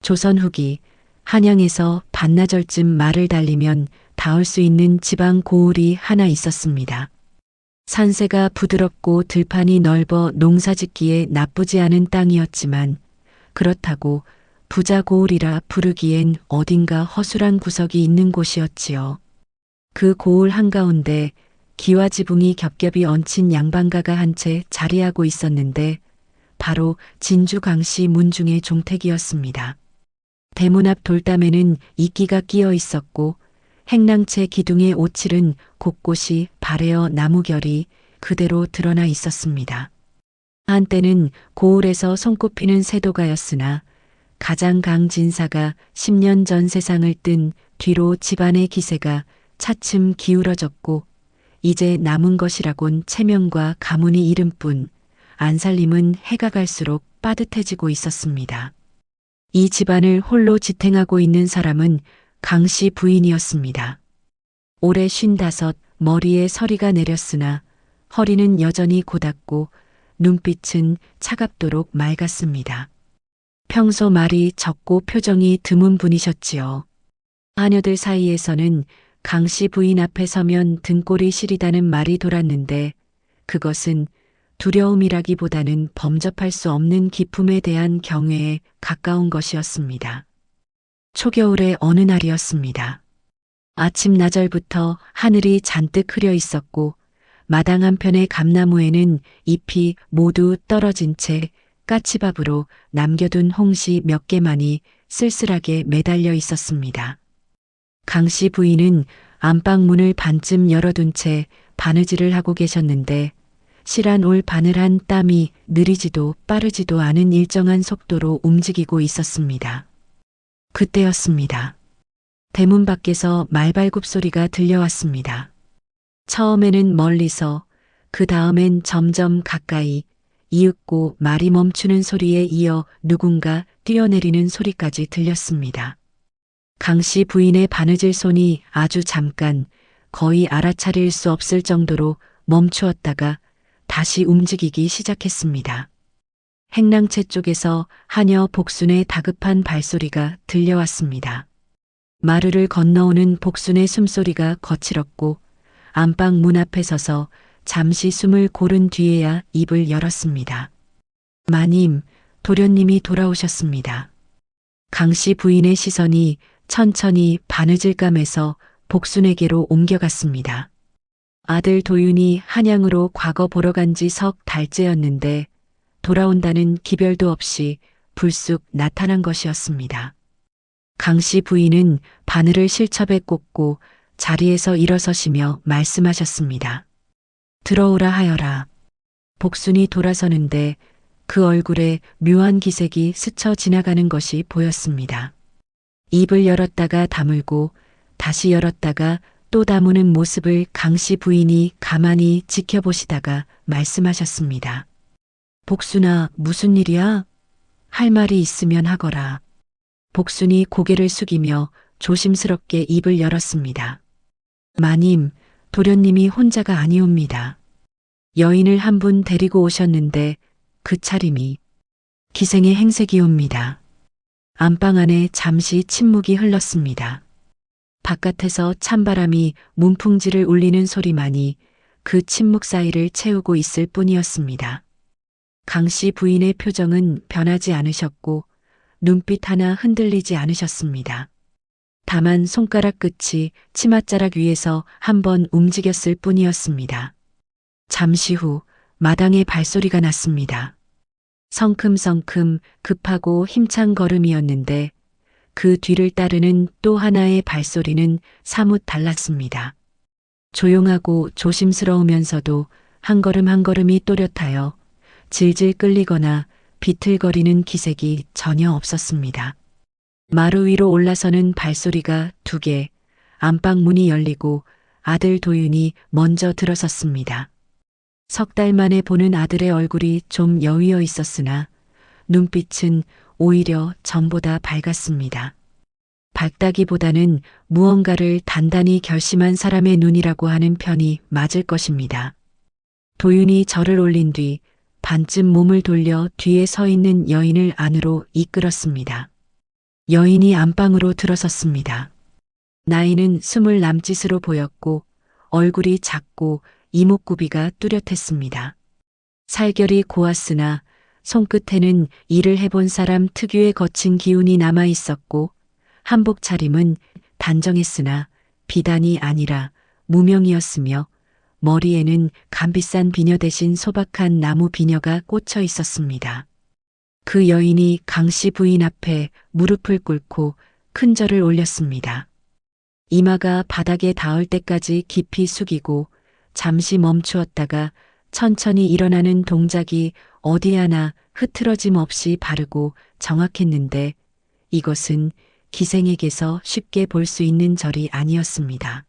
조선 후기 한양에서 반나절쯤 말을 달리면 닿을 수 있는 지방 고을이 하나 있었습니다. 산세가 부드럽고 들판이 넓어 농사짓기에 나쁘지 않은 땅이었지만 그렇다고 부자 고을이라 부르기엔 어딘가 허술한 구석이 있는 곳이었지요. 그 고을 한가운데 기와 지붕이 겹겹이 얹힌 양반가가 한 채 자리하고 있었는데 바로 진주 강씨 문중의 종택이었습니다. 대문 앞 돌담에는 이끼가 끼어 있었고 행랑채 기둥의 오칠은 곳곳이 바래어 나무결이 그대로 드러나 있었습니다. 한때는 고을에서 손꼽히는 세도가였으나 가장 강진사가 10년 전 세상을 뜬 뒤로 집안의 기세가 차츰 기울어졌고 이제 남은 것이라곤 체면과 가문이 이름뿐 안살림은 해가 갈수록 빠듯해지고 있었습니다. 이 집안을 홀로 지탱하고 있는 사람은 강씨 부인이었습니다. 올해 55, 머리에 서리가 내렸으나 허리는 여전히 고닫고 눈빛은 차갑도록 맑았습니다. 평소 말이 적고 표정이 드문 분이셨지요. 하녀들 사이에서는 강씨 부인 앞에 서면 등골이 시리다는 말이 돌았는데 그것은 두려움이라기보다는 범접할 수 없는 기품에 대한 경외에 가까운 것이었습니다. 초겨울의 어느 날이었습니다. 아침 나절부터 하늘이 잔뜩 흐려 있었고 마당 한편의 감나무에는 잎이 모두 떨어진 채 까치밥으로 남겨둔 홍시 몇 개만이 쓸쓸하게 매달려 있었습니다. 강씨 부인은 안방 문을 반쯤 열어둔 채 바느질을 하고 계셨는데 실한 올 바늘한 땀이 느리지도 빠르지도 않은 일정한 속도로 움직이고 있었습니다. 그때였습니다. 대문 밖에서 말발굽 소리가 들려왔습니다. 처음에는 멀리서 그 다음엔 점점 가까이 이윽고 말이 멈추는 소리에 이어 누군가 뛰어내리는 소리까지 들렸습니다. 강씨 부인의 바느질 손이 아주 잠깐 거의 알아차릴 수 없을 정도로 멈추었다가 다시 움직이기 시작했습니다. 행랑채 쪽에서 하녀 복순의 다급한 발소리가 들려왔습니다. 마루를 건너오는 복순의 숨소리가 거칠었고 안방 문 앞에 서서 잠시 숨을 고른 뒤에야 입을 열었습니다. 마님, 도련님이 돌아오셨습니다. 강씨 부인의 시선이 천천히 바느질감에서 복순에게로 옮겨갔습니다. 아들 도윤이 한양으로 과거 보러 간 지 석 달째였는데 돌아온다는 기별도 없이 불쑥 나타난 것이었습니다. 강씨 부인은 바늘을 실첩에 꽂고 자리에서 일어서시며 말씀하셨습니다. 들어오라 하여라. 복순이 돌아서는데 그 얼굴에 묘한 기색이 스쳐 지나가는 것이 보였습니다. 입을 열었다가 다물고 다시 열었다가 또 다무는 모습을 강씨 부인이 가만히 지켜보시다가 말씀하셨습니다. 복순아, 무슨 일이야? 할 말이 있으면 하거라. 복순이 고개를 숙이며 조심스럽게 입을 열었습니다. 마님, 도련님이 혼자가 아니옵니다. 여인을 한 분 데리고 오셨는데 그 차림이 기생의 행색이옵니다. 안방 안에 잠시 침묵이 흘렀습니다. 바깥에서 찬바람이 문풍지를 울리는 소리만이 그 침묵 사이를 채우고 있을 뿐이었습니다. 강씨 부인의 표정은 변하지 않으셨고 눈빛 하나 흔들리지 않으셨습니다. 다만 손가락 끝이 치맛자락 위에서 한번 움직였을 뿐이었습니다. 잠시 후 마당에 발소리가 났습니다. 성큼성큼 급하고 힘찬 걸음이었는데 그 뒤를 따르는 또 하나의 발소리는 사뭇 달랐습니다. 조용하고 조심스러우면서도 한 걸음 한 걸음이 또렷하여 질질 끌리거나 비틀거리는 기색이 전혀 없었습니다. 마루 위로 올라서는 발소리가 2개, 안방 문이 열리고 아들 도윤이 먼저 들어섰습니다. 석 달 만에 보는 아들의 얼굴이 좀 여위어 있었으나 눈빛은 오히려 전보다 밝았습니다. 밝다기보다는 무언가를 단단히 결심한 사람의 눈이라고 하는 편이 맞을 것입니다. 도윤이 절을 올린 뒤 반쯤 몸을 돌려 뒤에 서 있는 여인을 안으로 이끌었습니다. 여인이 안방으로 들어섰습니다. 나이는 20 남짓으로 보였고 얼굴이 작고 이목구비가 뚜렷했습니다. 살결이 고왔으나 손끝에는 일을 해본 사람 특유의 거친 기운이 남아 있었고 한복 차림은 단정했으나 비단이 아니라 무명이었으며 머리에는 감비싼 비녀 대신 소박한 나무 비녀가 꽂혀 있었습니다. 그 여인이 강씨 부인 앞에 무릎을 꿇고 큰 절을 올렸습니다. 이마가 바닥에 닿을 때까지 깊이 숙이고 잠시 멈추었다가 천천히 일어나는 동작이 어디 하나 흐트러짐 없이 바르고 정확했는데 이것은 기생에게서 쉽게 볼 수 있는 절이 아니었습니다.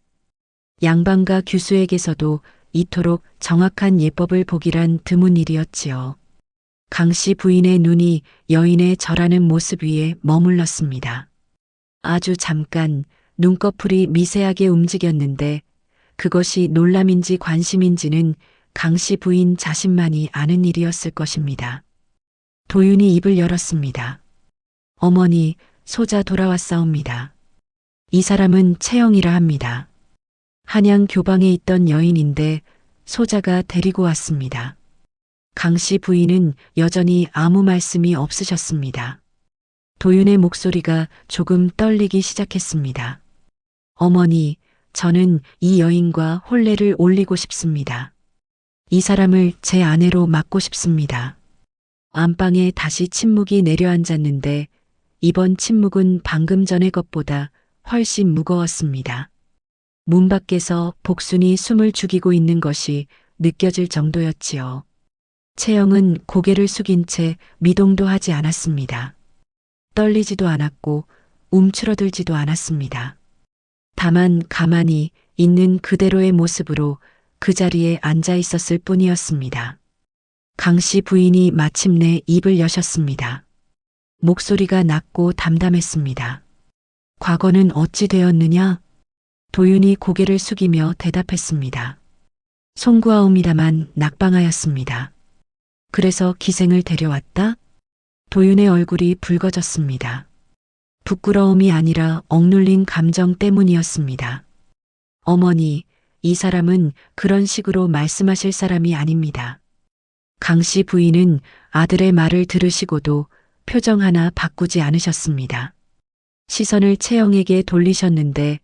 양반과 규수에게서도 이토록 정확한 예법을 보기란 드문 일이었지요. 강씨 부인의 눈이 여인의 절하는 모습 위에 머물렀습니다. 아주 잠깐 눈꺼풀이 미세하게 움직였는데 그것이 놀람인지 관심인지는 강씨 부인 자신만이 아는 일이었을 것입니다. 도윤이 입을 열었습니다. 어머니, 소자 돌아왔사옵니다. 이 사람은 채영이라 합니다. 한양 교방에 있던 여인인데 소자가 데리고 왔습니다. 강씨 부인은 여전히 아무 말씀이 없으셨습니다. 도윤의 목소리가 조금 떨리기 시작했습니다. 어머니, 저는 이 여인과 혼례를 올리고 싶습니다. 이 사람을 제 아내로 맡고 싶습니다. 안방에 다시 침묵이 내려앉았는데 이번 침묵은 방금 전의 것보다 훨씬 무거웠습니다. 문 밖에서 복순이 숨을 죽이고 있는 것이 느껴질 정도였지요. 채영은 고개를 숙인 채 미동도 하지 않았습니다. 떨리지도 않았고 움츠러들지도 않았습니다. 다만 가만히 있는 그대로의 모습으로 그 자리에 앉아 있었을 뿐이었습니다. 강씨 부인이 마침내 입을 여셨습니다. 목소리가 낮고 담담했습니다. 과거는 어찌 되었느냐? 도윤이 고개를 숙이며 대답했습니다. 송구하옵니다만 낙방하였습니다. 그래서 기생을 데려왔다? 도윤의 얼굴이 붉어졌습니다. 부끄러움이 아니라 억눌린 감정 때문이었습니다. 어머니, 이 사람은 그런 식으로 말씀하실 사람이 아닙니다. 강씨 부인은 아들의 말을 들으시고도 표정 하나 바꾸지 않으셨습니다. 시선을 채영에게 돌리셨는데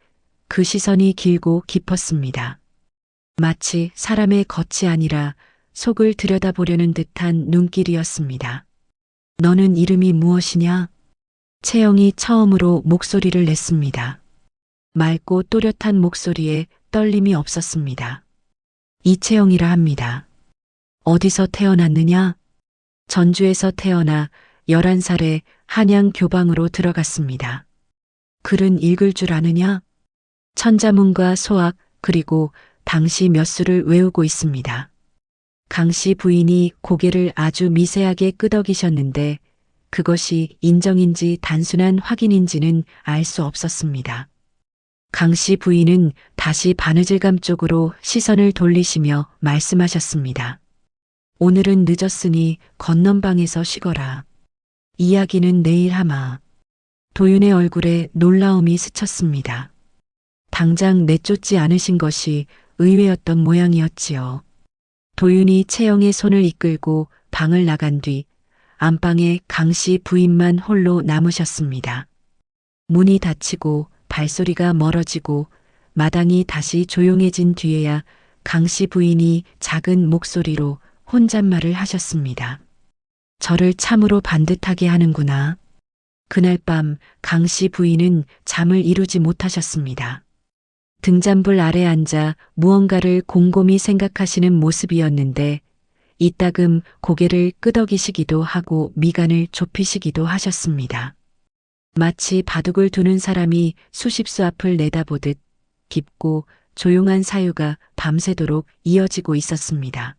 그 시선이 길고 깊었습니다. 마치 사람의 겉이 아니라 속을 들여다보려는 듯한 눈길이었습니다. 너는 이름이 무엇이냐? 채영이 처음으로 목소리를 냈습니다. 맑고 또렷한 목소리에 떨림이 없었습니다. 이채영이라 합니다. 어디서 태어났느냐? 전주에서 태어나 11살에 한양 교방으로 들어갔습니다. 글은 읽을 줄 아느냐? 천자문과 소학 그리고 당시 몇 수를 외우고 있습니다. 강씨 부인이 고개를 아주 미세하게 끄덕이셨는데 그것이 인정인지 단순한 확인인지는 알 수 없었습니다. 강씨 부인은 다시 바느질감 쪽으로 시선을 돌리시며 말씀하셨습니다. 오늘은 늦었으니 건넌방에서 쉬거라. 이야기는 내일 하마. 도윤의 얼굴에 놀라움이 스쳤습니다. 당장 내쫓지 않으신 것이 의외였던 모양이었지요. 도윤이 채영의 손을 이끌고 방을 나간 뒤 안방에 강씨 부인만 홀로 남으셨습니다. 문이 닫히고 발소리가 멀어지고 마당이 다시 조용해진 뒤에야 강씨 부인이 작은 목소리로 혼잣말을 하셨습니다. 저를 참으로 반듯하게 하는구나. 그날 밤 강씨 부인은 잠을 이루지 못하셨습니다. 등잔불 아래 앉아 무언가를 곰곰이 생각하시는 모습이었는데 이따금 고개를 끄덕이시기도 하고 미간을 좁히시기도 하셨습니다. 마치 바둑을 두는 사람이 수십수 앞을 내다보듯 깊고 조용한 사유가 밤새도록 이어지고 있었습니다.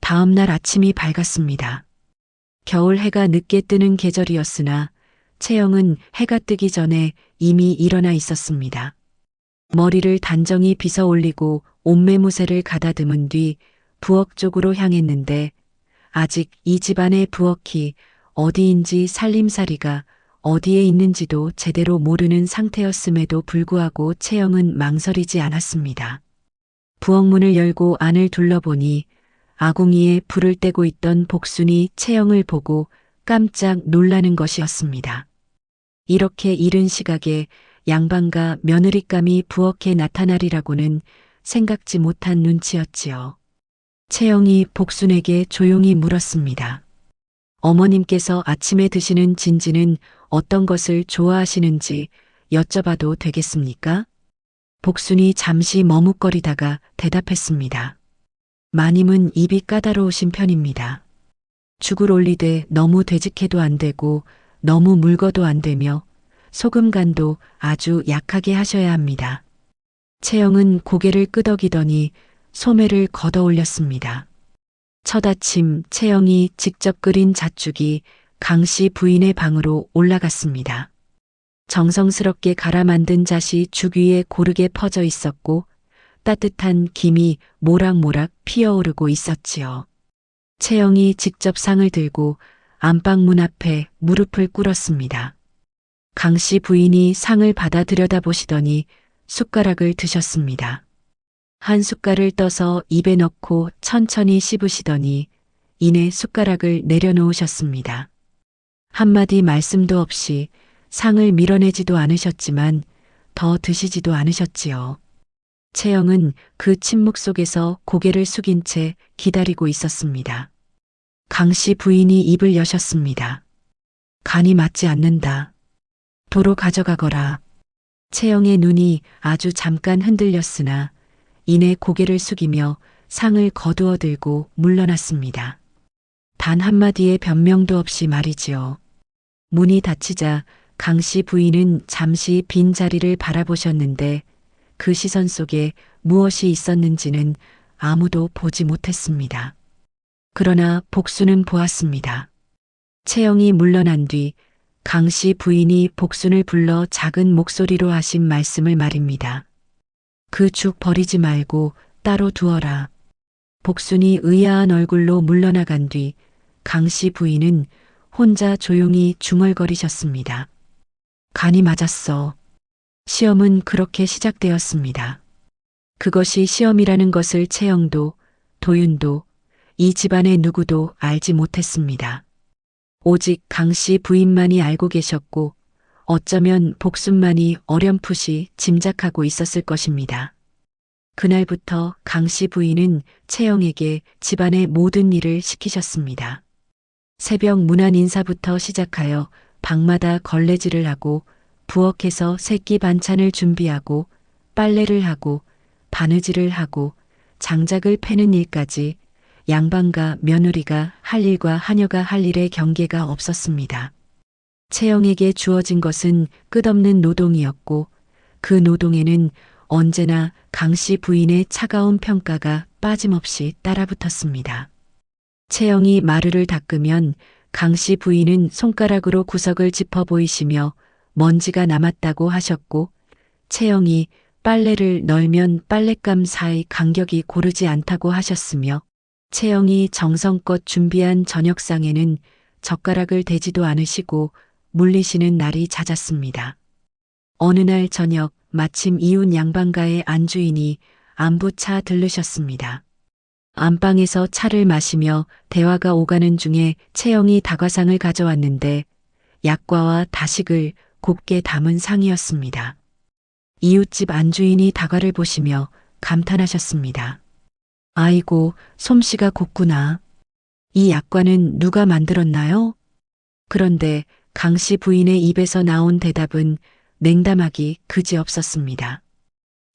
다음 날 아침이 밝았습니다. 겨울 해가 늦게 뜨는 계절이었으나 채영은 해가 뜨기 전에 이미 일어나 있었습니다. 머리를 단정히 빗어 올리고 옷매무새를 가다듬은 뒤 부엌 쪽으로 향했는데 아직 이 집안의 부엌이 어디인지 살림살이가 어디에 있는지도 제대로 모르는 상태였음에도 불구하고 채영은 망설이지 않았습니다. 부엌문을 열고 안을 둘러보니 아궁이에 불을 떼고 있던 복순이 채영을 보고 깜짝 놀라는 것이었습니다. 이렇게 이른 시각에 양반과 며느리감이 부엌에 나타나리라고는 생각지 못한 눈치였지요. 채영이 복순에게 조용히 물었습니다. 어머님께서 아침에 드시는 진지는 어떤 것을 좋아하시는지 여쭤봐도 되겠습니까? 복순이 잠시 머뭇거리다가 대답했습니다. 마님은 입이 까다로우신 편입니다. 죽을 올리되 너무 되직해도 안 되고 너무 묽어도 안 되며 소금 간도 아주 약하게 하셔야 합니다. 채영은 고개를 끄덕이더니 소매를 걷어 올렸습니다. 첫 아침 채영이 직접 끓인 잣죽이 강씨 부인의 방으로 올라갔습니다. 정성스럽게 갈아 만든 잣이 죽 위에 고르게 퍼져 있었고 따뜻한 김이 모락모락 피어오르고 있었지요. 채영이 직접 상을 들고 안방문 앞에 무릎을 꿇었습니다. 강씨 부인이 상을 받아 들여다보시더니 숟가락을 드셨습니다. 한 숟갈을 떠서 입에 넣고 천천히 씹으시더니 이내 숟가락을 내려놓으셨습니다. 한마디 말씀도 없이 상을 밀어내지도 않으셨지만 더 드시지도 않으셨지요. 채영은 그 침묵 속에서 고개를 숙인 채 기다리고 있었습니다. 강씨 부인이 입을 여셨습니다. 간이 맞지 않는다. 도로 가져가거라. 채영의 눈이 아주 잠깐 흔들렸으나 이내 고개를 숙이며 상을 거두어 들고 물러났습니다. 단 한마디의 변명도 없이 말이지요. 문이 닫히자 강씨 부인은 잠시 빈 자리를 바라보셨는데 그 시선 속에 무엇이 있었는지는 아무도 보지 못했습니다. 그러나 복순은 보았습니다. 채영이 물러난 뒤 강씨 부인이 복순을 불러 작은 목소리로 하신 말씀을 말입니다. 그 죽 버리지 말고 따로 두어라. 복순이 의아한 얼굴로 물러나간 뒤 강씨 부인은 혼자 조용히 중얼거리셨습니다. 간이 맞았어. 시험은 그렇게 시작되었습니다. 그것이 시험이라는 것을 채영도 도윤도 이 집안의 누구도 알지 못했습니다. 오직 강씨 부인만이 알고 계셨고 어쩌면 복순만이 어렴풋이 짐작하고 있었을 것입니다. 그날부터 강씨 부인은 채영에게 집안의 모든 일을 시키셨습니다. 새벽 문안 인사부터 시작하여 방마다 걸레질을 하고 부엌에서 새끼 반찬을 준비하고 빨래를 하고 바느질을 하고 장작을 패는 일까지 양반과 며느리가 할 일과 하녀가 할 일의 경계가 없었습니다. 채영에게 주어진 것은 끝없는 노동이었고 그 노동에는 언제나 강씨 부인의 차가운 평가가 빠짐없이 따라붙었습니다. 채영이 마루를 닦으면 강씨 부인은 손가락으로 구석을 짚어 보이시며 먼지가 남았다고 하셨고 채영이 빨래를 널면 빨랫감 사이 간격이 고르지 않다고 하셨으며 채영이 정성껏 준비한 저녁상에는 젓가락을 대지도 않으시고 물리시는 날이 잦았습니다. 어느 날 저녁 마침 이웃 양반가의 안주인이 안부차 들르셨습니다. 안방에서 차를 마시며 대화가 오가는 중에 채영이 다과상을 가져왔는데 약과와 다식을 곱게 담은 상이었습니다. 이웃집 안주인이 다과를 보시며 감탄하셨습니다. 아이고, 솜씨가 곱구나. 이 약과는 누가 만들었나요? 그런데 강씨 부인의 입에서 나온 대답은 냉담하기 그지없었습니다.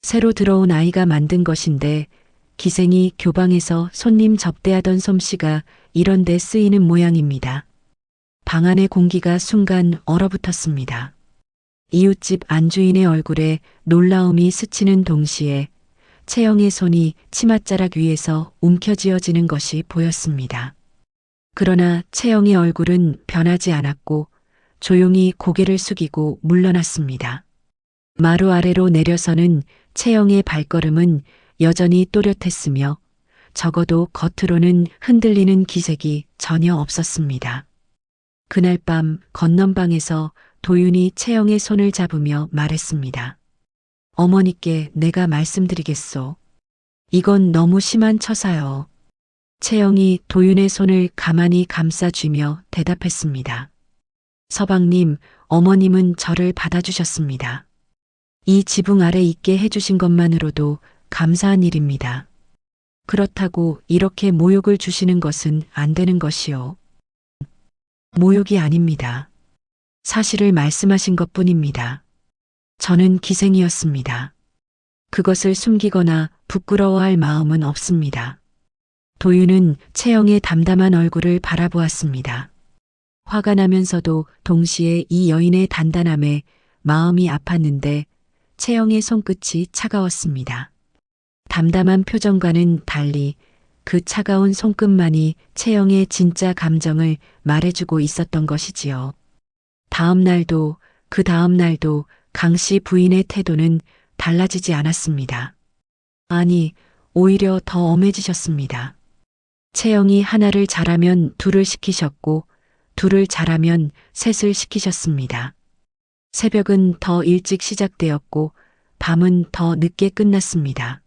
새로 들어온 아이가 만든 것인데 기생이 교방에서 손님 접대하던 솜씨가 이런 데 쓰이는 모양입니다. 방 안의 공기가 순간 얼어붙었습니다. 이웃집 안주인의 얼굴에 놀라움이 스치는 동시에 채영의 손이 치맛자락 위에서 움켜쥐어지는 것이 보였습니다. 그러나 채영의 얼굴은 변하지 않았고 조용히 고개를 숙이고 물러났습니다. 마루 아래로 내려서는 채영의 발걸음은 여전히 또렷했으며 적어도 겉으로는 흔들리는 기색이 전혀 없었습니다. 그날 밤 건넌방에서 도윤이 채영의 손을 잡으며 말했습니다. 어머니께 내가 말씀드리겠소. 이건 너무 심한 처사요. 채영이 도윤의 손을 가만히 감싸쥐며 대답했습니다. 서방님, 어머님은 저를 받아주셨습니다. 이 지붕 아래 있게 해주신 것만으로도 감사한 일입니다. 그렇다고 이렇게 모욕을 주시는 것은 안 되는 것이요. 모욕이 아닙니다. 사실을 말씀하신 것뿐입니다. 저는 기생이었습니다. 그것을 숨기거나 부끄러워할 마음은 없습니다. 도윤은 채영의 담담한 얼굴을 바라보았습니다. 화가 나면서도 동시에 이 여인의 단단함에 마음이 아팠는데 채영의 손끝이 차가웠습니다. 담담한 표정과는 달리 그 차가운 손끝만이 채영의 진짜 감정을 말해주고 있었던 것이지요. 다음 날도 그 다음 날도 강 씨 부인의 태도는 달라지지 않았습니다. 아니, 오히려 더 엄해지셨습니다. 채영이 하나를 잘하면 둘을 시키셨고 둘을 잘하면 셋을 시키셨습니다. 새벽은 더 일찍 시작되었고 밤은 더 늦게 끝났습니다.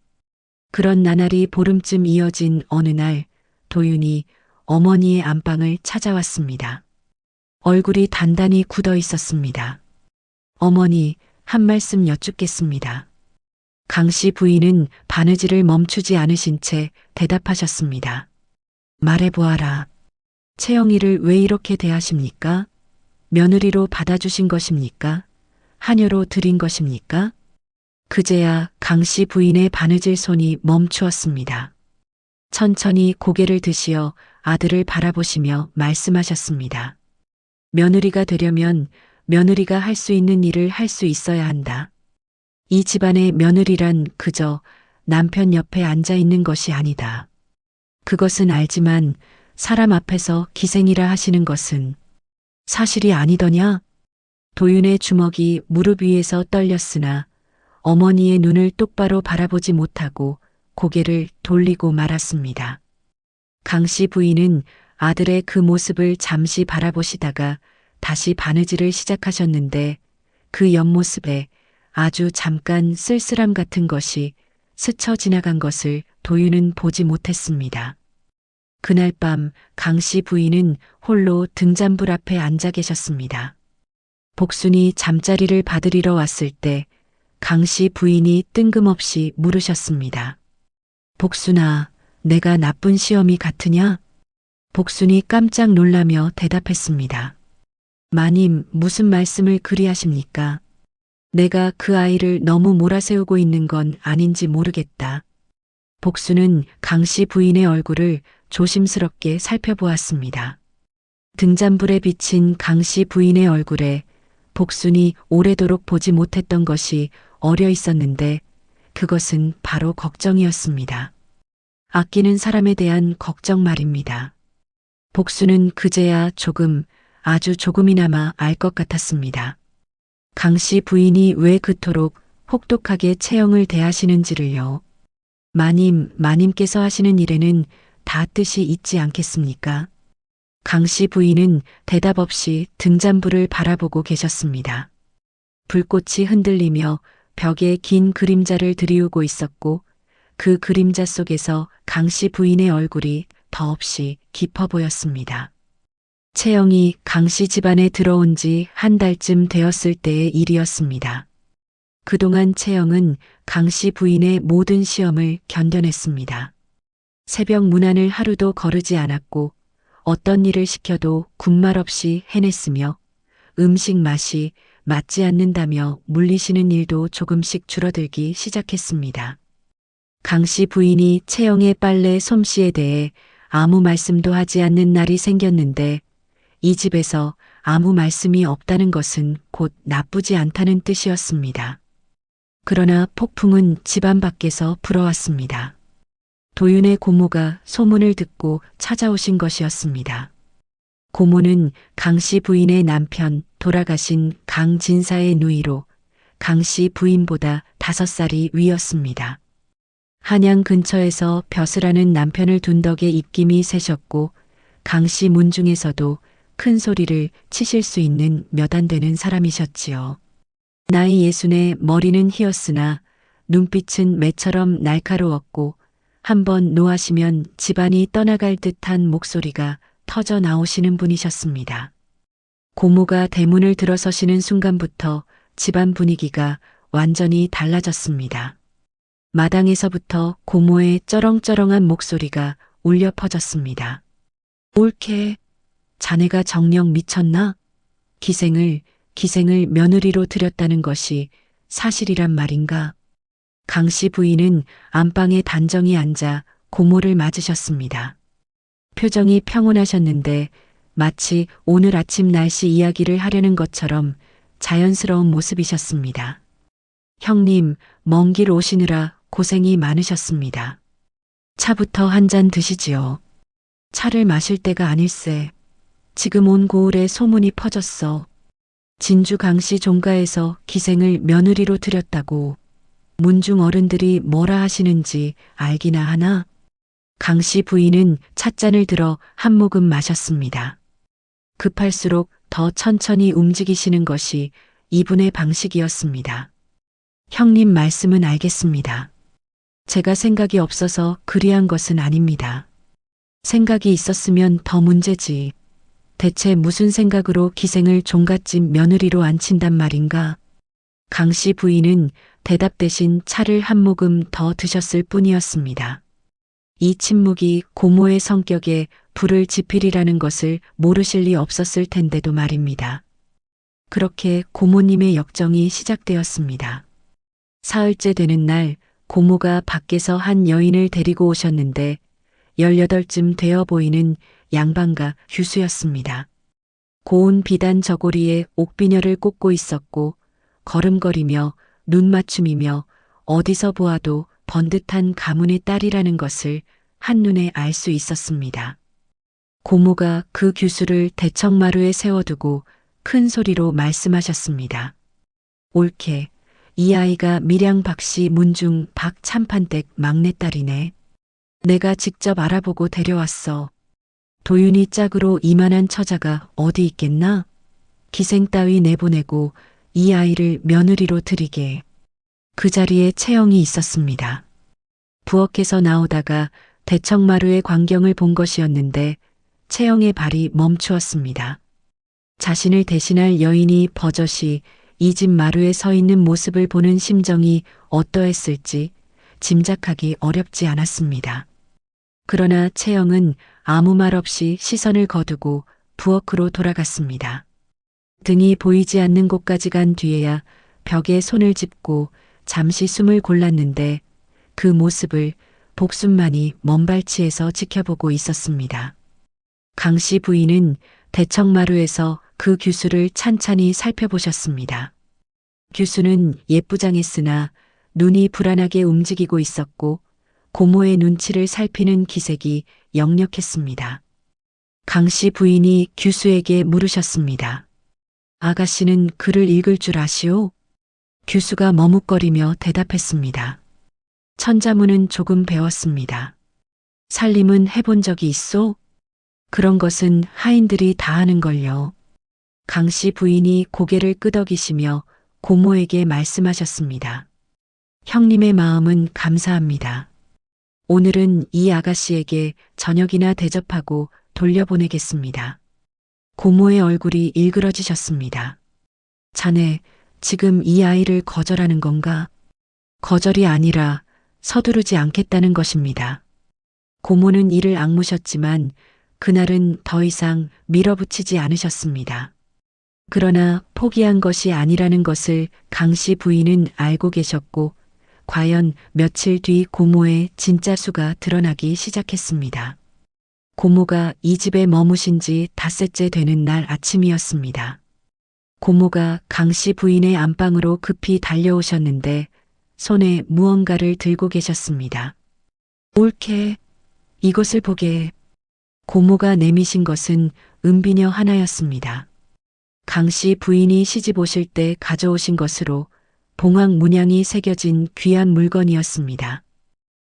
그런 나날이 보름쯤 이어진 어느 날 도윤이 어머니의 안방을 찾아왔습니다. 얼굴이 단단히 굳어 있었습니다. 어머니, 한 말씀 여쭙겠습니다. 강 씨 부인은 바느질을 멈추지 않으신 채 대답하셨습니다. 말해보아라. 채영이를 왜 이렇게 대하십니까? 며느리로 받아주신 것입니까? 하녀로 드린 것입니까? 그제야 강 씨 부인의 바느질 손이 멈추었습니다. 천천히 고개를 드시어 아들을 바라보시며 말씀하셨습니다. 며느리가 되려면 며느리가 할 수 있는 일을 할 수 있어야 한다. 이 집안의 며느리란 그저 남편 옆에 앉아 있는 것이 아니다. 그것은 알지만 사람 앞에서 기생이라 하시는 것은 사실이 아니더냐? 도윤의 주먹이 무릎 위에서 떨렸으나 어머니의 눈을 똑바로 바라보지 못하고 고개를 돌리고 말았습니다. 강 씨 부인은 아들의 그 모습을 잠시 바라보시다가 다시 바느질을 시작하셨는데 그 옆모습에 아주 잠깐 쓸쓸함 같은 것이 스쳐 지나간 것을 도윤은 보지 못했습니다. 그날 밤 강 씨 부인은 홀로 등잔불 앞에 앉아 계셨습니다. 복순이 잠자리를 받으리러 왔을 때 강 씨 부인이 뜬금없이 물으셨습니다. 복순아, 내가 나쁜 시어미 같으냐? 복순이 깜짝 놀라며 대답했습니다. 마님, 무슨 말씀을 그리 하십니까? 내가 그 아이를 너무 몰아세우고 있는 건 아닌지 모르겠다. 복순은 강 씨 부인의 얼굴을 조심스럽게 살펴보았습니다. 등잔불에 비친 강 씨 부인의 얼굴에 복순이 오래도록 보지 못했던 것이 어려 있었는데 그것은 바로 걱정이었습니다. 아끼는 사람에 대한 걱정 말입니다. 복순은 그제야 조금, 아주 조금이나마 알 것 같았습니다. 강 씨 부인이 왜 그토록 혹독하게 채영을 대하시는지를요. 마님께서 하시는 일에는 다 뜻이 있지 않겠습니까? 강 씨 부인은 대답 없이 등잔불을 바라보고 계셨습니다. 불꽃이 흔들리며 벽에 긴 그림자를 들이우고 있었고 그 그림자 속에서 강 씨 부인의 얼굴이 더없이 깊어 보였습니다. 채영이 강 씨 집안에 들어온 지 한 달쯤 되었을 때의 일이었습니다. 그동안 채영은 강 씨 부인의 모든 시험을 견뎌냈습니다. 새벽 문안을 하루도 거르지 않았고 어떤 일을 시켜도 군말 없이 해냈으며 음식 맛이 맞지 않는다며 물리시는 일도 조금씩 줄어들기 시작했습니다. 강 씨 부인이 채영의 빨래 솜씨에 대해 아무 말씀도 하지 않는 날이 생겼는데 이 집에서 아무 말씀이 없다는 것은 곧 나쁘지 않다는 뜻이었습니다. 그러나 폭풍은 집안 밖에서 불어왔습니다. 도윤의 고모가 소문을 듣고 찾아오신 것이었습니다. 고모는 강 씨 부인의 남편 돌아가신 강진사의 누이로 강 씨 부인보다 5살이 위였습니다. 한양 근처에서 벼슬하는 남편을 둔 덕에 입김이 세셨고 강 씨 문중에서도 큰 소리를 치실 수 있는 몇 안 되는 사람이셨지요. 나이 60에 머리는 희었으나 눈빛은 매처럼 날카로웠고 한번 노하시면 집안이 떠나갈 듯한 목소리가 터져 나오시는 분이셨습니다. 고모가 대문을 들어서시는 순간부터 집안 분위기가 완전히 달라졌습니다. 마당에서부터 고모의 쩌렁쩌렁한 목소리가 울려 퍼졌습니다. 옳게, 자네가 정녕 미쳤나? 기생을 며느리로 들였다는 것이 사실이란 말인가? 강씨 부인은 안방에 단정히 앉아 고모를 맞으셨습니다. 표정이 평온하셨는데 마치 오늘 아침 날씨 이야기를 하려는 것처럼 자연스러운 모습이셨습니다. 형님, 먼 길 오시느라 고생이 많으셨습니다. 차부터 한 잔 드시지요. 차를 마실 때가 아닐세. 지금 온 고을에 소문이 퍼졌어. 진주 강씨 종가에서 기생을 며느리로 들였다고. 문중 어른들이 뭐라 하시는지 알기나 하나? 강씨 부인은 찻잔을 들어 한 모금 마셨습니다. 급할수록 더 천천히 움직이시는 것이 이분의 방식이었습니다. 형님 말씀은 알겠습니다. 제가 생각이 없어서 그리한 것은 아닙니다. 생각이 있었으면 더 문제지. 대체 무슨 생각으로 기생을 종갓집 며느리로 앉힌단 말인가? 강씨 부인은 대답 대신 차를 한 모금 더 드셨을 뿐이었습니다. 이 침묵이 고모의 성격에 불을 지피리라는 것을 모르실 리 없었을 텐데도 말입니다. 그렇게 고모님의 역정이 시작되었습니다. 사흘째 되는 날 고모가 밖에서 한 여인을 데리고 오셨는데 18쯤 되어 보이는 양반가 규수였습니다. 고운 비단 저고리에 옥비녀를 꽂고 있었고 걸음걸이며 눈맞춤이며 어디서 보아도 번듯한 가문의 딸이라는 것을 한눈에 알 수 있었습니다. 고모가 그 규수를 대청마루에 세워두고 큰 소리로 말씀하셨습니다. 옳게, 이 아이가 밀양 박씨 문중 박참판댁 막내딸이네. 내가 직접 알아보고 데려왔어. 도윤이 짝으로 이만한 처자가 어디 있겠나? 기생 따위 내보내고 이 아이를 며느리로 들이게. 그 자리에 채영이 있었습니다. 부엌에서 나오다가 대청마루의 광경을 본 것이었는데 채영의 발이 멈추었습니다. 자신을 대신할 여인이 버젓이 이 집 마루에 서 있는 모습을 보는 심정이 어떠했을지 짐작하기 어렵지 않았습니다. 그러나 채영은 아무 말 없이 시선을 거두고 부엌으로 돌아갔습니다. 등이 보이지 않는 곳까지 간 뒤에야 벽에 손을 짚고 잠시 숨을 골랐는데 그 모습을 복순만이 먼발치에서 지켜보고 있었습니다. 강씨 부인은 대청마루에서 그 규수를 찬찬히 살펴보셨습니다. 규수는 예쁘장했으나 눈이 불안하게 움직이고 있었고 고모의 눈치를 살피는 기색이 역력했습니다. 강씨 부인이 규수에게 물으셨습니다. 아가씨는 글을 읽을 줄 아시오? 규수가 머뭇거리며 대답했습니다. 천자문은 조금 배웠습니다. 살림은 해본 적이 있소? 그런 것은 하인들이 다 하는걸요. 강씨 부인이 고개를 끄덕이시며 고모에게 말씀하셨습니다. 형님의 마음은 감사합니다. 오늘은 이 아가씨에게 저녁이나 대접하고 돌려보내겠습니다. 고모의 얼굴이 일그러지셨습니다. 자네, 지금 이 아이를 거절하는 건가? 거절이 아니라 서두르지 않겠다는 것입니다. 고모는 이를 악무셨지만 그날은 더 이상 밀어붙이지 않으셨습니다. 그러나 포기한 것이 아니라는 것을 강씨 부인은 알고 계셨고 과연 며칠 뒤 고모의 진짜 수가 드러나기 시작했습니다. 고모가 이 집에 머무신 지 닷새째 되는 날 아침이었습니다. 고모가 강씨 부인의 안방으로 급히 달려오셨는데 손에 무언가를 들고 계셨습니다. 옳게, 이것을 보게. 고모가 내미신 것은 은비녀 하나였습니다. 강씨 부인이 시집 오실 때 가져오신 것으로 봉황 문양이 새겨진 귀한 물건이었습니다.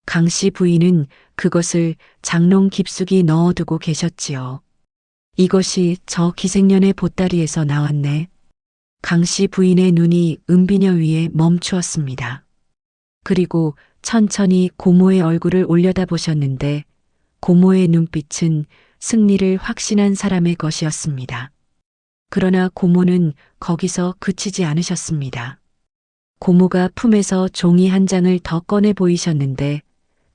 강씨 부인은 그것을 장롱 깊숙이 넣어두고 계셨지요. 이것이 저 기생년의 보따리에서 나왔네. 강씨 부인의 눈이 은비녀 위에 멈추었습니다. 그리고 천천히 고모의 얼굴을 올려다보셨는데 고모의 눈빛은 승리를 확신한 사람의 것이었습니다. 그러나 고모는 거기서 그치지 않으셨습니다. 고모가 품에서 종이 한 장을 더 꺼내 보이셨는데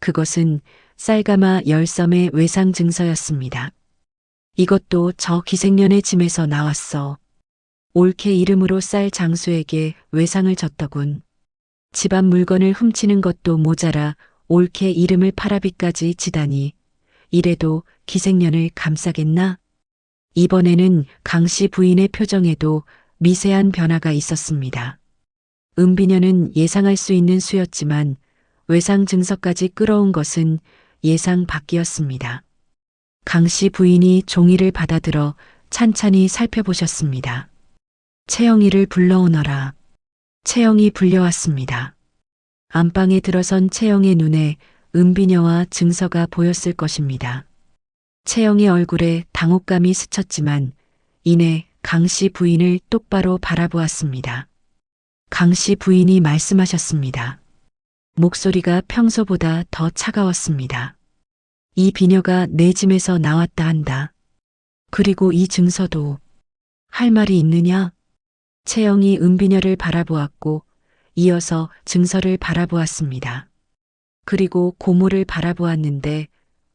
그것은 쌀가마 10섬의 외상 증서였습니다. 이것도 저 기생년의 짐에서 나왔어. 옳게 이름으로 쌀 장수에게 외상을 졌더군. 집안 물건을 훔치는 것도 모자라 옳게 이름을 파라비까지 지다니 이래도 기생년을 감싸겠나? 이번에는 강씨 부인의 표정에도 미세한 변화가 있었습니다. 은비녀는 예상할 수 있는 수였지만 외상 증서까지 끌어온 것은 예상 밖이었습니다. 강씨 부인이 종이를 받아들어 찬찬히 살펴보셨습니다. 채영이를 불러오너라. 채영이 불려왔습니다. 안방에 들어선 채영의 눈에 은비녀와 증서가 보였을 것입니다. 채영의 얼굴에 당혹감이 스쳤지만 이내 강씨 부인을 똑바로 바라보았습니다. 강씨 부인이 말씀하셨습니다. 목소리가 평소보다 더 차가웠습니다. 이 비녀가 내 짐에서 나왔다 한다. 그리고 이 증서도 할 말이 있느냐? 채영이 은비녀를 바라보았고 이어서 증서를 바라보았습니다. 그리고 고모를 바라보았는데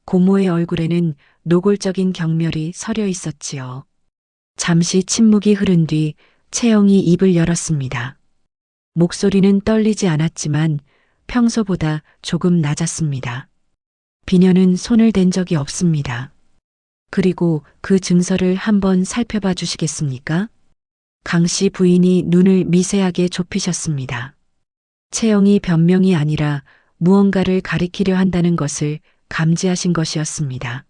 고모의 얼굴에는 노골적인 경멸이 서려 있었지요. 잠시 침묵이 흐른 뒤 채영이 입을 열었습니다. 목소리는 떨리지 않았지만 평소보다 조금 낮았습니다. 비녀는 손을 댄 적이 없습니다. 그리고 그 증서를 한번 살펴봐 주시겠습니까? 강씨 부인이 눈을 미세하게 좁히셨습니다. 채영이 변명이 아니라 무언가를 가리키려 한다는 것을 감지하신 것이었습니다.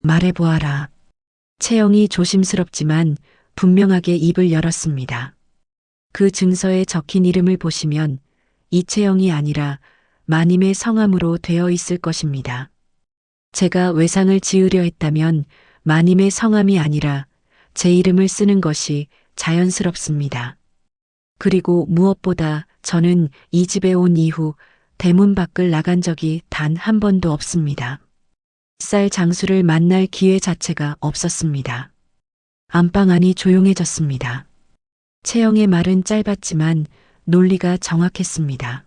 말해보아라. 채영이 조심스럽지만 분명하게 입을 열었습니다. 그 증서에 적힌 이름을 보시면 이채영이 아니라 마님의 성함으로 되어 있을 것입니다. 제가 외상을 지으려 했다면 마님의 성함이 아니라 제 이름을 쓰는 것이 자연스럽습니다. 그리고 무엇보다 저는 이 집에 온 이후 대문 밖을 나간 적이 단 한 번도 없습니다. 쌀 장수를 만날 기회 자체가 없었습니다. 안방 안이 조용해졌습니다. 채영의 말은 짧았지만 논리가 정확했습니다.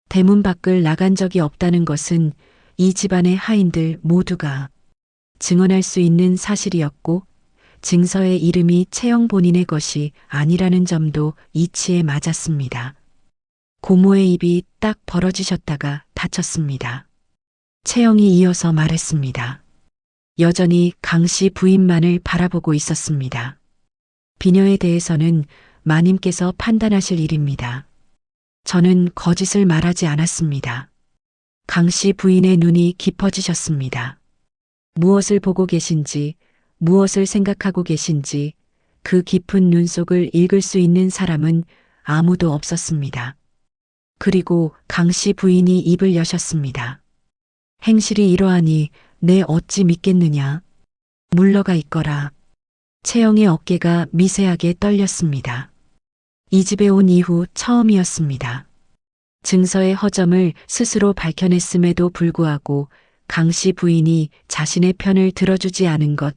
대문 밖을 나간 적이 없다는 것은 이 집안의 하인들 모두가 증언할 수 있는 사실이었고 증서의 이름이 채영 본인의 것이 아니라는 점도 이치에 맞았습니다. 고모의 입이 딱 벌어지셨다가 닫혔습니다. 채영이 이어서 말했습니다. 여전히 강씨 부인만을 바라보고 있었습니다. 비녀에 대해서는 마님께서 판단하실 일입니다. 저는 거짓을 말하지 않았습니다. 강씨 부인의 눈이 깊어지셨습니다. 무엇을 보고 계신지, 무엇을 생각하고 계신지 그 깊은 눈 속을 읽을 수 있는 사람은 아무도 없었습니다. 그리고 강씨 부인이 입을 여셨습니다. 행실이 이러하니 내 어찌 믿겠느냐. 물러가 있거라. 채영의 어깨가 미세하게 떨렸습니다. 이 집에 온 이후 처음이었습니다. 증서의 허점을 스스로 밝혀냈음에도 불구하고 강씨 부인이 자신의 편을 들어주지 않은 것,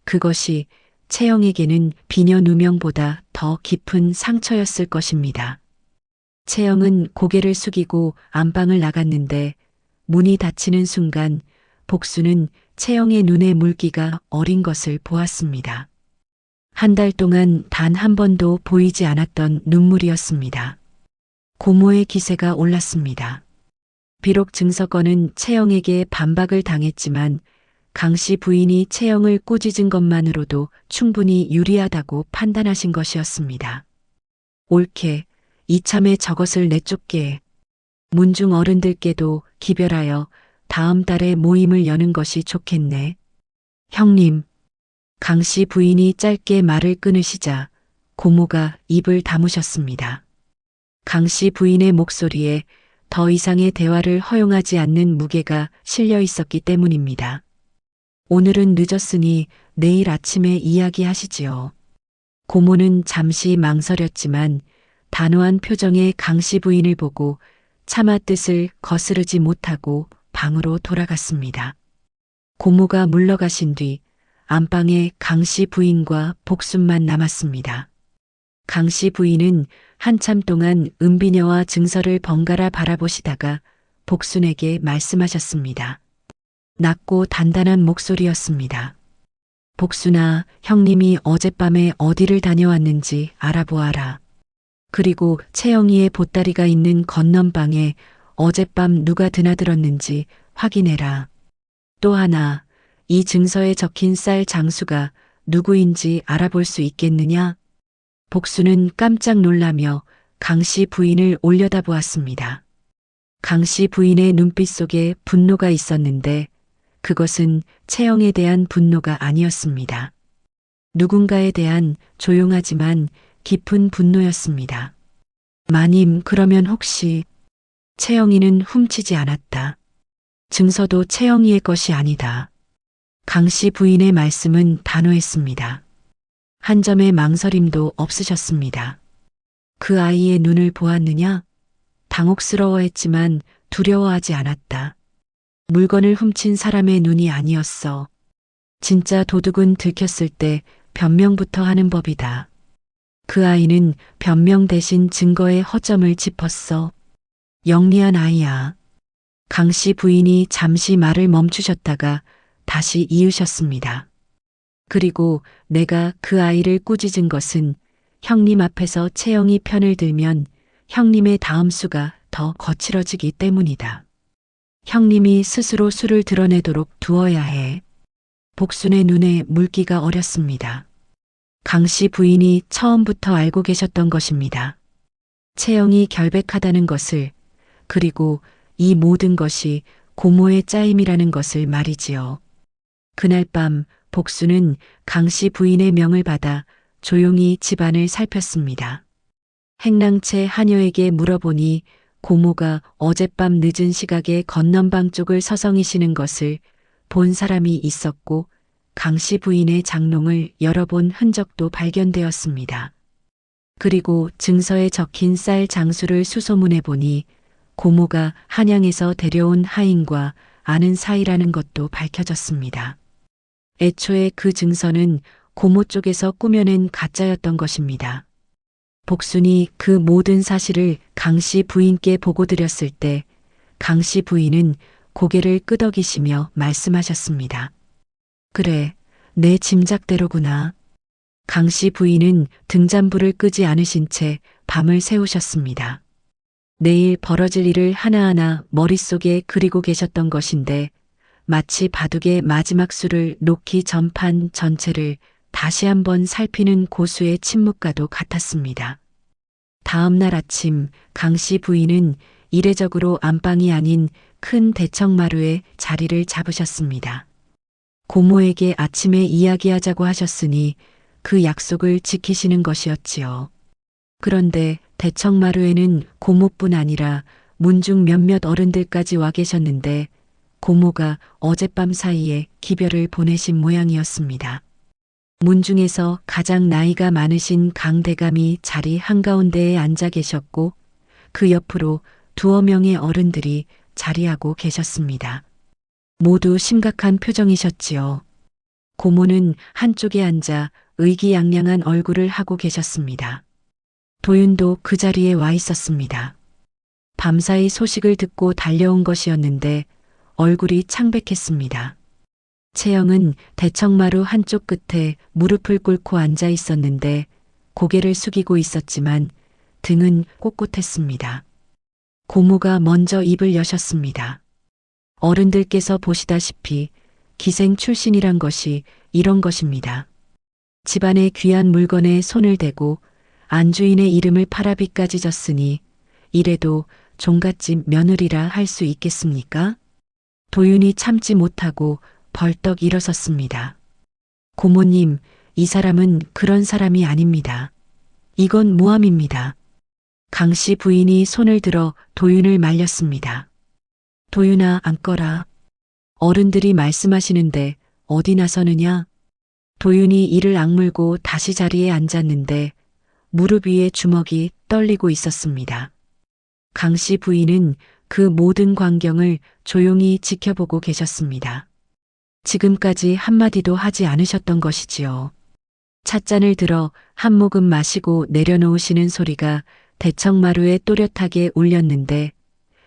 그것이 채영에게는 비녀 누명보다 더 깊은 상처였을 것입니다. 채영은 고개를 숙이고 안방을 나갔는데 문이 닫히는 순간 복수는 채영의 눈에 물기가 어린 것을 보았습니다. 한 달 동안 단 한 번도 보이지 않았던 눈물이었습니다. 고모의 기세가 올랐습니다. 비록 증서건은 채영에게 반박을 당했지만 강씨 부인이 채영을 꾸짖은 것만으로도 충분히 유리하다고 판단하신 것이었습니다. 옳게 이참에 저것을 내쫓게 문중 어른들께도 기별하여 다음 달에 모임을 여는 것이 좋겠네. 형님. 강씨 부인이 짧게 말을 끊으시자 고모가 입을 다무셨습니다. 강씨 부인의 목소리에 더 이상의 대화를 허용하지 않는 무게가 실려 있었기 때문입니다. 오늘은 늦었으니 내일 아침에 이야기하시지요. 고모는 잠시 망설였지만 단호한 표정의 강씨 부인을 보고 차마 뜻을 거스르지 못하고 방으로 돌아갔습니다. 고모가 물러가신 뒤 안방에 강씨 부인과 복순만 남았습니다. 강씨 부인은 한참 동안 은비녀와 증서를 번갈아 바라보시다가 복순에게 말씀하셨습니다. 낮고 단단한 목소리였습니다. 복순아, 형님이 어젯밤에 어디를 다녀왔는지 알아보아라. 그리고 채영이의 보따리가 있는 건넌방에 어젯밤 누가 드나들었는지 확인해라. 또 하나, 이 증서에 적힌 쌀 장수가 누구인지 알아볼 수 있겠느냐? 복수는 깜짝 놀라며 강씨 부인을 올려다보았습니다. 강씨 부인의 눈빛 속에 분노가 있었는데 그것은 채영에 대한 분노가 아니었습니다. 누군가에 대한 조용하지만 깊은 분노였습니다. 마님, 그러면 혹시 채영이는 훔치지 않았다. 증서도 채영이의 것이 아니다. 강씨 부인의 말씀은 단호했습니다. 한 점의 망설임도 없으셨습니다. 그 아이의 눈을 보았느냐? 당혹스러워했지만 두려워하지 않았다. 물건을 훔친 사람의 눈이 아니었어. 진짜 도둑은 들켰을 때 변명부터 하는 법이다. 그 아이는 변명 대신 증거의 허점을 짚었어. 영리한 아이야. 강씨 부인이 잠시 말을 멈추셨다가 다시 이으셨습니다. 그리고 내가 그 아이를 꾸짖은 것은 형님 앞에서 채영이 편을 들면 형님의 다음 수가 더 거칠어지기 때문이다. 형님이 스스로 수를 드러내도록 두어야 해. 복순의 눈에 물기가 어렸습니다. 강씨 부인이 처음부터 알고 계셨던 것입니다. 채영이 결백하다는 것을, 그리고 이 모든 것이 고모의 짜임이라는 것을 말이지요. 그날 밤 복수는 강씨 부인의 명을 받아 조용히 집안을 살폈습니다. 행랑채 하녀에게 물어보니 고모가 어젯밤 늦은 시각에 건넌방 쪽을 서성이시는 것을 본 사람이 있었고 강씨 부인의 장롱을 열어본 흔적도 발견되었습니다. 그리고 증서에 적힌 쌀 장수를 수소문해 보니 고모가 한양에서 데려온 하인과 아는 사이라는 것도 밝혀졌습니다. 애초에 그 증서는 고모 쪽에서 꾸며낸 가짜였던 것입니다. 복순이 그 모든 사실을 강씨 부인께 보고드렸을 때 강씨 부인은 고개를 끄덕이시며 말씀하셨습니다. 그래, 내 짐작대로구나. 강씨 부인은 등잔불을 끄지 않으신 채 밤을 새우셨습니다. 내일 벌어질 일을 하나하나 머릿속에 그리고 계셨던 것인데 마치 바둑의 마지막 수를 놓기 전판 전체를 다시 한번 살피는 고수의 침묵과도 같았습니다. 다음 날 아침 강씨 부인은 이례적으로 안방이 아닌 큰 대청마루에 자리를 잡으셨습니다. 고모에게 아침에 이야기하자고 하셨으니 그 약속을 지키시는 것이었지요. 그런데 대청마루에는 고모뿐 아니라 문중 몇몇 어른들까지 와 계셨는데 고모가 어젯밤 사이에 기별을 보내신 모양이었습니다. 문중에서 가장 나이가 많으신 강대감이 자리 한가운데에 앉아 계셨고 그 옆으로 두어 명의 어른들이 자리하고 계셨습니다. 모두 심각한 표정이셨지요. 고모는 한쪽에 앉아 의기양양한 얼굴을 하고 계셨습니다. 도윤도 그 자리에 와 있었습니다. 밤사이 소식을 듣고 달려온 것이었는데 얼굴이 창백했습니다. 채영은 대청마루 한쪽 끝에 무릎을 꿇고 앉아 있었는데 고개를 숙이고 있었지만 등은 꼿꼿했습니다. 고모가 먼저 입을 여셨습니다. 어른들께서 보시다시피 기생 출신이란 것이 이런 것입니다. 집안의 귀한 물건에 손을 대고 안주인의 이름을 파라비까지 졌으니 이래도 종갓집 며느리라 할 수 있겠습니까? 도윤이 참지 못하고 벌떡 일어섰습니다. 고모님, 이 사람은 그런 사람이 아닙니다. 이건 모함입니다. 강씨 부인이 손을 들어 도윤을 말렸습니다. 도윤아, 앉거라. 어른들이 말씀하시는데 어디 나서느냐? 도윤이 이를 악물고 다시 자리에 앉았는데 무릎 위에 주먹이 떨리고 있었습니다. 강 씨 부인은 그 모든 광경을 조용히 지켜보고 계셨습니다. 지금까지 한마디도 하지 않으셨던 것이지요. 찻잔을 들어 한 모금 마시고 내려놓으시는 소리가 대청마루에 또렷하게 울렸는데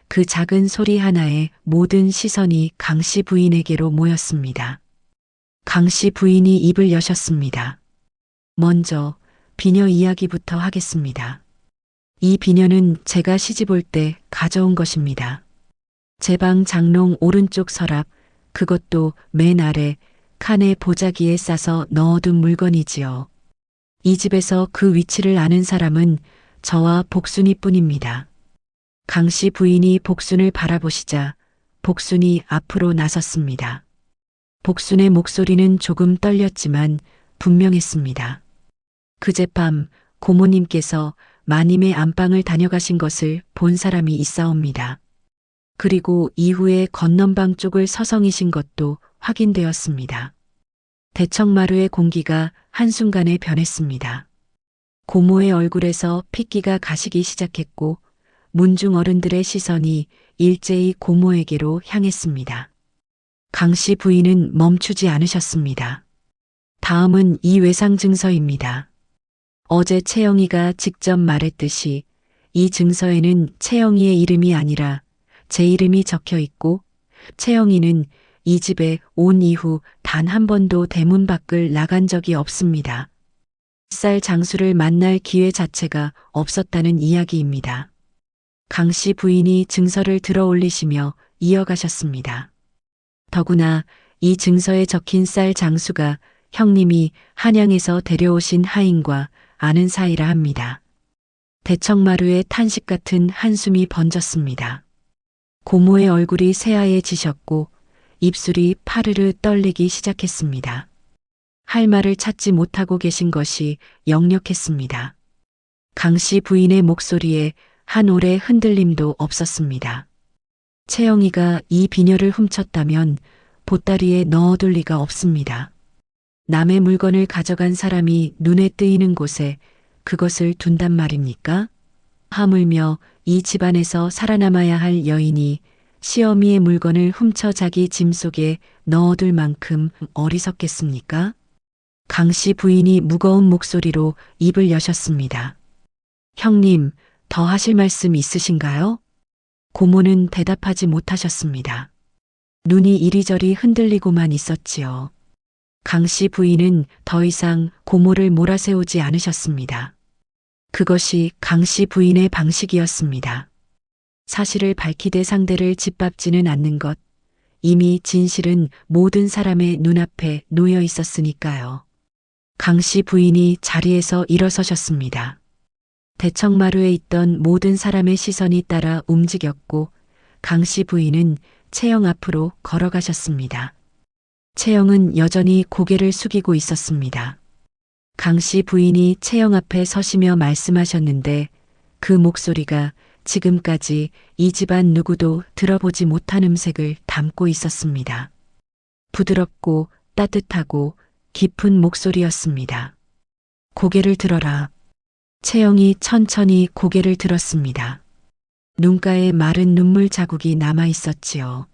그 작은 소리 하나에 모든 시선이 강 씨 부인에게로 모였습니다. 강 씨 부인이 입을 여셨습니다. 먼저 비녀 이야기부터 하겠습니다. 이 비녀는 제가 시집 올 때 가져온 것입니다. 제 방 장롱 오른쪽 서랍, 그것도 맨 아래 칸의 보자기에 싸서 넣어둔 물건이지요. 이 집에서 그 위치를 아는 사람은 저와 복순이 뿐입니다. 강 씨 부인이 복순을 바라보시자 복순이 앞으로 나섰습니다. 복순의 목소리는 조금 떨렸지만 분명했습니다. 그젯밤 고모님께서 마님의 안방을 다녀가신 것을 본 사람이 있사옵니다. 그리고 이후에 건넌방 쪽을 서성이신 것도 확인되었습니다. 대청마루의 공기가 한순간에 변했습니다. 고모의 얼굴에서 핏기가 가시기 시작했고 문중 어른들의 시선이 일제히 고모에게로 향했습니다. 강 씨 부인은 멈추지 않으셨습니다. 다음은 이 외상 증서입니다. 어제 채영이가 직접 말했듯이 이 증서에는 채영이의 이름이 아니라 제 이름이 적혀 있고 채영이는 이 집에 온 이후 단 한 번도 대문 밖을 나간 적이 없습니다. 쌀 장수를 만날 기회 자체가 없었다는 이야기입니다. 강 씨 부인이 증서를 들어 올리시며 이어가셨습니다. 더구나 이 증서에 적힌 쌀 장수가 형님이 한양에서 데려오신 하인과 아는 사이라 합니다. 대청마루에 탄식 같은 한숨이 번졌습니다. 고모의 얼굴이 새하얘지셨고 입술이 파르르 떨리기 시작했습니다. 할 말을 찾지 못하고 계신 것이 역력했습니다. 강 씨 부인의 목소리에 한 올의 흔들림도 없었습니다. 채영이가 이 비녀를 훔쳤다면 보따리에 넣어둘 리가 없습니다. 남의 물건을 가져간 사람이 눈에 띄는 곳에 그것을 둔단 말입니까? 하물며 이 집안에서 살아남아야 할 여인이 시어미의 물건을 훔쳐 자기 짐 속에 넣어둘 만큼 어리석겠습니까? 강 씨 부인이 무거운 목소리로 입을 여셨습니다. 형님, 더 하실 말씀 있으신가요? 고모는 대답하지 못하셨습니다. 눈이 이리저리 흔들리고만 있었지요. 강 씨 부인은 더 이상 고모를 몰아세우지 않으셨습니다. 그것이 강 씨 부인의 방식이었습니다. 사실을 밝히되 상대를 짓밟지는 않는 것, 이미 진실은 모든 사람의 눈앞에 놓여 있었으니까요. 강 씨 부인이 자리에서 일어서셨습니다. 대청마루에 있던 모든 사람의 시선이 따라 움직였고 강 씨 부인은 채영 앞으로 걸어가셨습니다. 채영은 여전히 고개를 숙이고 있었습니다. 강 씨 부인이 채영 앞에 서시며 말씀하셨는데 그 목소리가 지금까지 이 집안 누구도 들어보지 못한 음색을 담고 있었습니다. 부드럽고 따뜻하고 깊은 목소리였습니다. 고개를 들어라. 채영이 천천히 고개를 들었습니다. 눈가에 마른 눈물 자국이 남아 있었지요.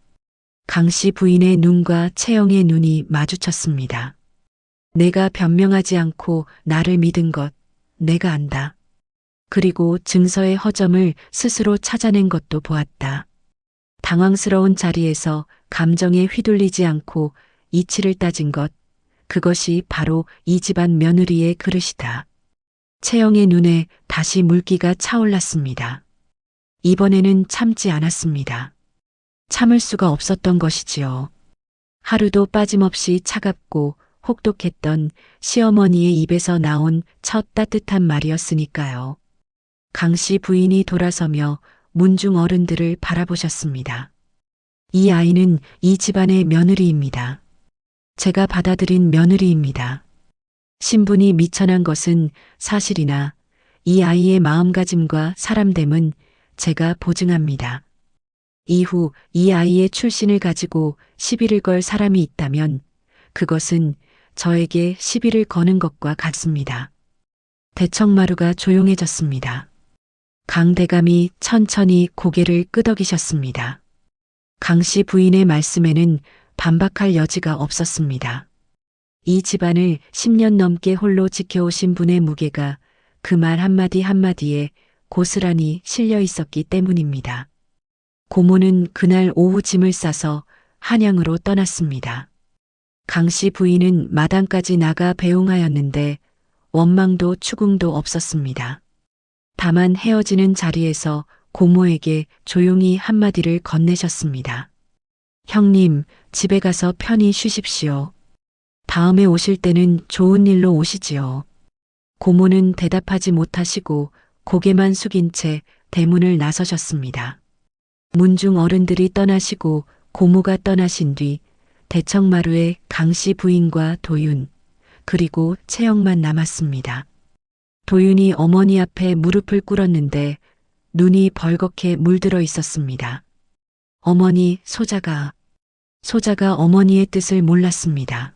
강 씨 부인의 눈과 채영의 눈이 마주쳤습니다. 내가 변명하지 않고 나를 믿은 것, 내가 안다. 그리고 증서의 허점을 스스로 찾아낸 것도 보았다. 당황스러운 자리에서 감정에 휘둘리지 않고 이치를 따진 것, 그것이 바로 이 집안 며느리의 그릇이다. 채영의 눈에 다시 물기가 차올랐습니다. 이번에는 참지 않았습니다. 참을 수가 없었던 것이지요. 하루도 빠짐없이 차갑고 혹독했던 시어머니의 입에서 나온 첫 따뜻한 말이었으니까요. 강 씨 부인이 돌아서며 문중 어른들을 바라보셨습니다. 이 아이는 이 집안의 며느리입니다. 제가 받아들인 며느리입니다. 신분이 미천한 것은 사실이나 이 아이의 마음가짐과 사람됨은 제가 보증합니다. 이후 이 아이의 출신을 가지고 시비를 걸 사람이 있다면 그것은 저에게 시비를 거는 것과 같습니다. 대청마루가 조용해졌습니다. 강 대감이 천천히 고개를 끄덕이셨습니다. 강씨 부인의 말씀에는 반박할 여지가 없었습니다. 이 집안을 10년 넘게 홀로 지켜오신 분의 무게가 그 말 한마디 한마디에 고스란히 실려 있었기 때문입니다. 고모는 그날 오후 짐을 싸서 한양으로 떠났습니다. 강씨 부인은 마당까지 나가 배웅하였는데 원망도 추궁도 없었습니다. 다만 헤어지는 자리에서 고모에게 조용히 한마디를 건네셨습니다. 형님, 집에 가서 편히 쉬십시오. 다음에 오실 때는 좋은 일로 오시지요. 고모는 대답하지 못하시고 고개만 숙인 채 대문을 나서셨습니다. 문중 어른들이 떠나시고 고모가 떠나신 뒤 대청마루에 강씨 부인과 도윤, 그리고 채영만 남았습니다. 도윤이 어머니 앞에 무릎을 꿇었는데 눈이 벌겋게 물들어 있었습니다. 어머니, 소자가 어머니의 뜻을 몰랐습니다.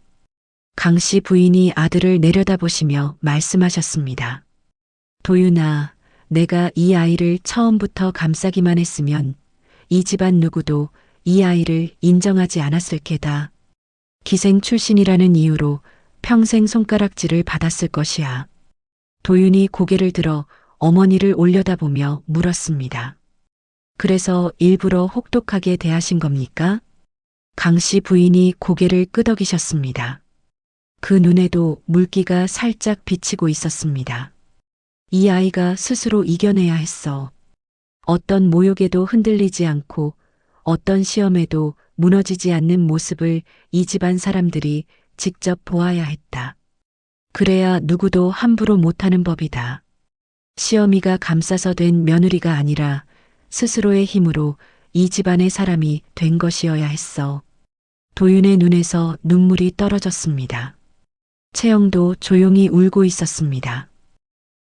강씨 부인이 아들을 내려다보시며 말씀하셨습니다. 도윤아, 내가 이 아이를 처음부터 감싸기만 했으면 이 집안 누구도 이 아이를 인정하지 않았을 게다. 기생 출신이라는 이유로 평생 손가락질을 받았을 것이야. 도윤이 고개를 들어 어머니를 올려다보며 물었습니다. 그래서 일부러 혹독하게 대하신 겁니까? 강씨 부인이 고개를 끄덕이셨습니다. 그 눈에도 물기가 살짝 비치고 있었습니다. 이 아이가 스스로 이겨내야 했어. 어떤 모욕에도 흔들리지 않고 어떤 시험에도 무너지지 않는 모습을 이 집안 사람들이 직접 보아야 했다. 그래야 누구도 함부로 못하는 법이다. 시어미가 감싸서 된 며느리가 아니라 스스로의 힘으로 이 집안의 사람이 된 것이어야 했어. 도윤의 눈에서 눈물이 떨어졌습니다. 채영도 조용히 울고 있었습니다.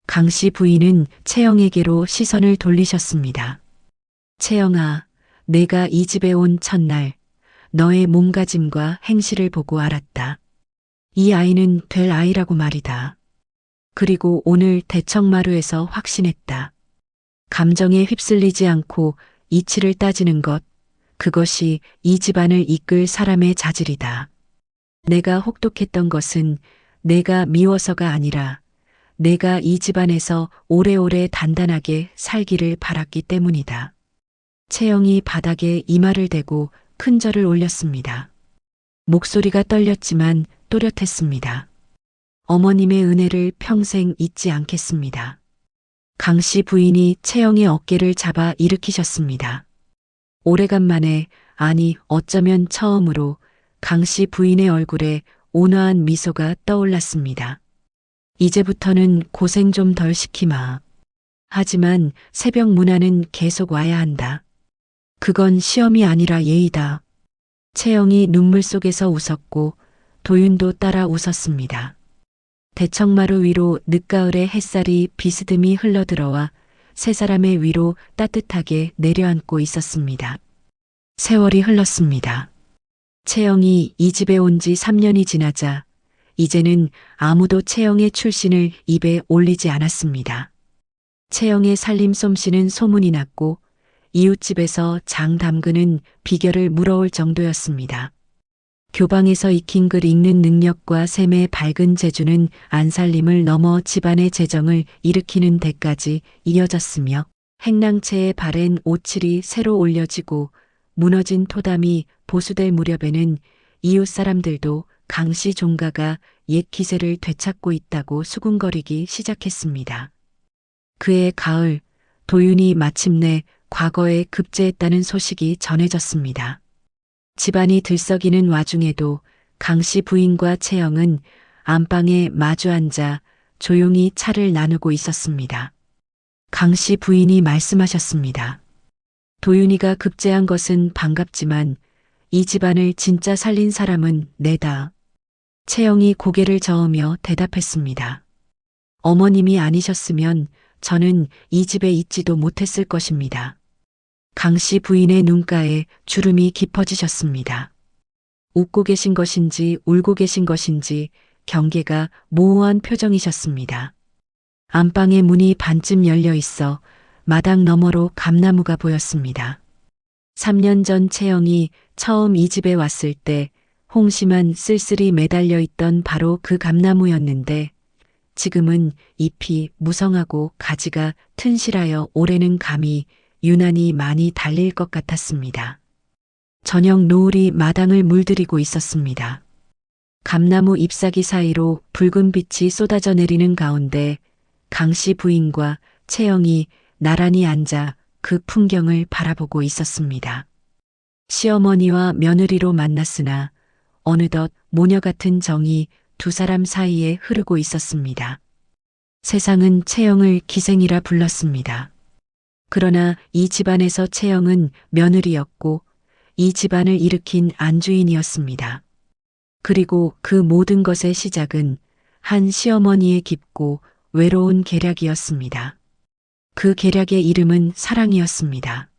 강씨 부인은 채영에게로 시선을 돌리셨습니다. 채영아, 내가 이 집에 온 첫날 너의 몸가짐과 행실을 보고 알았다. 이 아이는 될 아이라고 말이다. 그리고 오늘 대청마루에서 확신했다. 감정에 휩쓸리지 않고 이치를 따지는 것, 그것이 이 집안을 이끌 사람의 자질이다. 내가 혹독했던 것은 내가 미워서가 아니라 내가 이 집안에서 오래오래 단단하게 살기를 바랐기 때문이다. 채영이 바닥에 이마를 대고 큰 절을 올렸습니다. 목소리가 떨렸지만 또렷했습니다. 어머님의 은혜를 평생 잊지 않겠습니다. 강씨 부인이 채영의 어깨를 잡아 일으키셨습니다. 오래간만에, 아니 어쩌면 처음으로 강씨 부인의 얼굴에 온화한 미소가 떠올랐습니다. 이제부터는 고생 좀 덜 시키마. 하지만 새벽 문화는 계속 와야 한다. 그건 시험이 아니라 예의다. 채영이 눈물 속에서 웃었고 도윤도 따라 웃었습니다. 대청마루 위로 늦가을의 햇살이 비스듬히 흘러들어와 세 사람의 위로 따뜻하게 내려앉고 있었습니다. 세월이 흘렀습니다. 채영이 이 집에 온 지 3년이 지나자 이제는 아무도 채영의 출신을 입에 올리지 않았습니다. 채영의 살림 솜씨는 소문이 났고 이웃집에서 장 담그는 비결을 물어올 정도였습니다. 교방에서 익힌 글 읽는 능력과 셈의 밝은 재주는 안살림을 넘어 집안의 재정을 일으키는 데까지 이어졌으며 행랑채에 바랜 오칠이 새로 올려지고 무너진 토담이 보수될 무렵에는 이웃 사람들도 강씨 종가가 옛 기세를 되찾고 있다고 수군거리기 시작했습니다. 그해 가을, 도윤이 마침내 과거에 급제했다는 소식이 전해졌습니다. 집안이 들썩이는 와중에도 강씨 부인과 채영은 안방에 마주 앉아 조용히 차를 나누고 있었습니다. 강씨 부인이 말씀하셨습니다. 도윤이가 급제한 것은 반갑지만 이 집안을 진짜 살린 사람은 내다. 채영이 고개를 저으며 대답했습니다. 어머님이 아니셨으면 저는 이 집에 있지도 못했을 것입니다. 강씨 부인의 눈가에 주름이 깊어지셨습니다. 웃고 계신 것인지 울고 계신 것인지 경계가 모호한 표정이셨습니다. 안방의 문이 반쯤 열려 있어 마당 너머로 감나무가 보였습니다. 3년 전 채영이 처음 이 집에 왔을 때 홍시만 쓸쓸히 매달려 있던 바로 그 감나무였는데 지금은 잎이 무성하고 가지가 튼실하여 올해는 감이 유난히 많이 달릴 것 같았습니다. 저녁 노을이 마당을 물들이고 있었습니다. 감나무 잎사귀 사이로 붉은 빛이 쏟아져 내리는 가운데 강씨 부인과 채영이 나란히 앉아 그 풍경을 바라보고 있었습니다. 시어머니와 며느리로 만났으나 어느덧 모녀 같은 정이 두 사람 사이에 흐르고 있었습니다. 세상은 채영을 기생이라 불렀습니다. 그러나 이 집안에서 채영은 며느리였고 이 집안을 일으킨 안주인이었습니다. 그리고 그 모든 것의 시작은 한 시어머니의 깊고 외로운 계략이었습니다. 그 계략의 이름은 사랑이었습니다.